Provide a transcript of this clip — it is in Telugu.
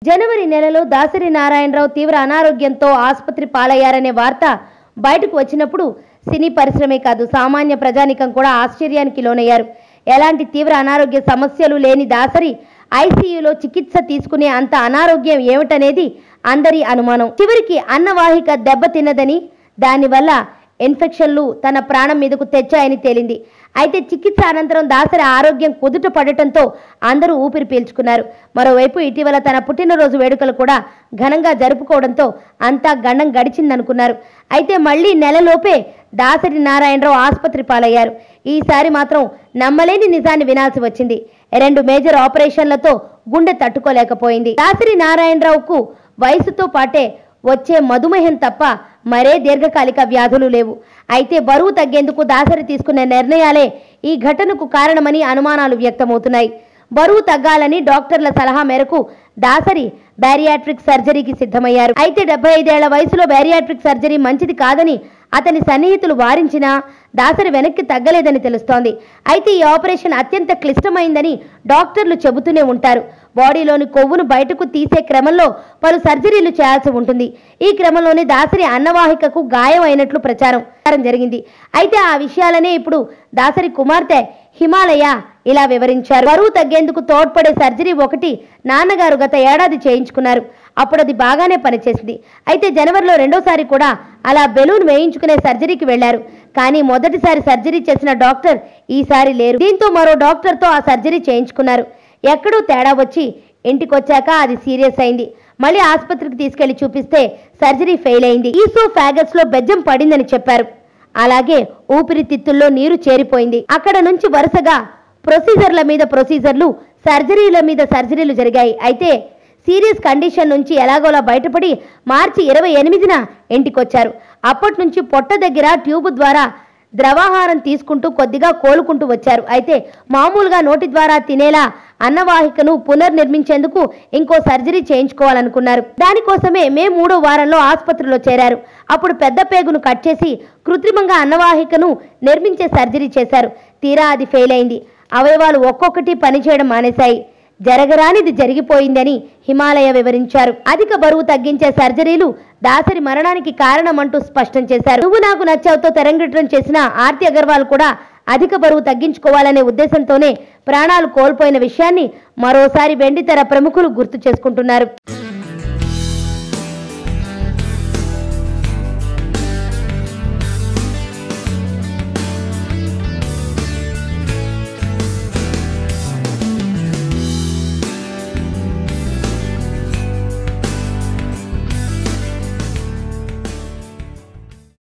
జనవరి నెలలో దాసరి నారాయణరావు తీవ్ర అనారోగ్యంతో ఆసుపత్రి పాలయ్యారనే వార్త బయటకు వచ్చినప్పుడు సినీ పరిశ్రమే కాదు సామాన్య ప్రజానికం కూడా ఆశ్చర్యానికి లోనయ్యారు. ఎలాంటి తీవ్ర అనారోగ్య సమస్యలు లేని దాసరి ఐసీయూలో చికిత్స తీసుకునే అంత అనారోగ్యం ఏమిటనేది అందరి అనుమానం. చివరికి అన్నవాహిక దెబ్బతిన్నదని దానివల్ల ఇన్ఫెక్షన్లు తన ప్రాణం మీదకు తెచ్చాయని తేలింది. అయితే చికిత్స అనంతరం దాసరి ఆరోగ్యం కుదుట పడటంతో అందరూ ఊపిరి పీల్చుకున్నారు. మరోవైపు ఇటీవల తన పుట్టినరోజు వేడుకలు కూడా ఘనంగా జరుపుకోవడంతో అంతా గండం గడిచిందనుకున్నారు. అయితే మళ్లీ నెలలోపే దాసరి నారాయణరావు ఆసుపత్రి పాలయ్యారు. ఈసారి మాత్రం నమ్మలేని నిజాన్ని వినాల్సి వచ్చింది. 2 మేజర్ ఆపరేషన్లతో గుండె తట్టుకోలేకపోయింది. దాసరి నారాయణరావుకు వయసుతో పాటే వచ్చే మధుమేహం తప్ప మరే దీర్ఘకాలిక వ్యాధులు లేవు. అయితే బరువు తగ్గేందుకు దాసరి తీసుకునే నిర్ణయాలే ఈ ఘటనకు కారణమని అనుమానాలు వ్యక్తమవుతున్నాయి. బరువు తగ్గాలని డాక్టర్ల సలహా మేరకు దాసరి బ్యారియాట్రిక్ సర్జరీకి సిద్ధమయ్యారు. అయితే 75 ఏళ్ల వయసులో బ్యారియాట్రిక్ సర్జరీ మంచిది కాదని అతని సన్నిహితులు వారించినా దాసరి వెనక్కి తగ్గలేదని తెలుస్తోంది. అయితే ఈ ఆపరేషన్ అత్యంత క్లిష్టమైందని డాక్టర్లు చెబుతూనే ఉంటారు. బాడీలోని కొవ్వును బయటకు తీసే క్రమంలో పలు సర్జరీలు చేయాల్సి ఉంటుంది. ఈ క్రమంలోనే దాసరి అన్నవాహికకు గాయం అయినట్లు ప్రచారం జరిగింది. అయితే ఆ విషయాలనే ఇప్పుడు దాసరి కుమార్తె హిమాలయ ఇలా వివరించారు. బరువు తగ్గేందుకు తోడ్పడే సర్జరీ ఒకటి నాన్నగారు గత ఏడాది చేయించుకున్నారు. అప్పుడు అది బాగానే పనిచేసింది. అయితే జనవరిలో రెండోసారి కూడా అలా బెలూన్ వేయించుకునే సర్జరీకి వెళ్లారు. కానీ మొదటిసారి సర్జరీ చేసిన డాక్టర్ ఈసారి లేరు. దీంతో మరో డాక్టర్తో ఆ సర్జరీ చేయించుకున్నారు. ఎక్కడో తేడా వచ్చి ఇంటికొచ్చాక అది సీరియస్ అయింది. మళ్ళీ ఆసుపత్రికి తీసుకెళ్లి చూపిస్తే సర్జరీ ఫెయిల్ అయింది. ఈసోఫాగస్ లో బెజ్జం పడిందని చెప్పారు. అలాగే ఊపిరితిత్తుల్లో నీరు చేరిపోయింది. అక్కడ నుంచి వరుసగా ప్రొసీజర్ల మీద ప్రొసీజర్లు, సర్జరీల మీద సర్జరీలు జరిగాయి. అయితే సీరియస్ కండిషన్ నుంచి ఎలాగోలా బయటపడి మార్చి 28న ఇంటికొచ్చారు. అప్పటి నుంచి పొట్ట దగ్గర ట్యూబ్ ద్వారా ద్రవాహారం తీసుకుంటూ కొద్దిగా కోలుకుంటూ వచ్చారు. అయితే మామూలుగా నోటి ద్వారా తినేలా అన్నవాహికను పునర్నిర్మించేందుకు ఇంకో సర్జరీ చేయించుకోవాలనుకున్నారు. దానికోసమే మే 3వ వారంలో ఆసుపత్రిలో చేరారు. అప్పుడు పెద్ద పేగును కట్ చేసి కృత్రిమంగా అన్నవాహికను నిర్మించే సర్జరీ చేశారు. తీరా అది ఫెయిల్ అయింది. అవయవాలు ఒక్కొక్కటి పనిచేయడం మానేశాయి. జరగరానిది జరిగిపోయిందని హిమాలయ వివరించారు. అధిక బరువు తగ్గించే సర్జరీలు దాసరి మరణానికి కారణమంటూ స్పష్టం చేశారు. నువ్వు నాకు నచ్చావుతో తెరంగేట్రం చేసిన ఆర్తి అగర్వాల్ కూడా అధిక బరువు తగ్గించుకోవాలనే ఉద్దేశంతోనే ప్రాణాలు కోల్పోయిన విషయాన్ని మరోసారి వెండితెర ప్రముఖులు గుర్తు చేసుకుంటున్నారు.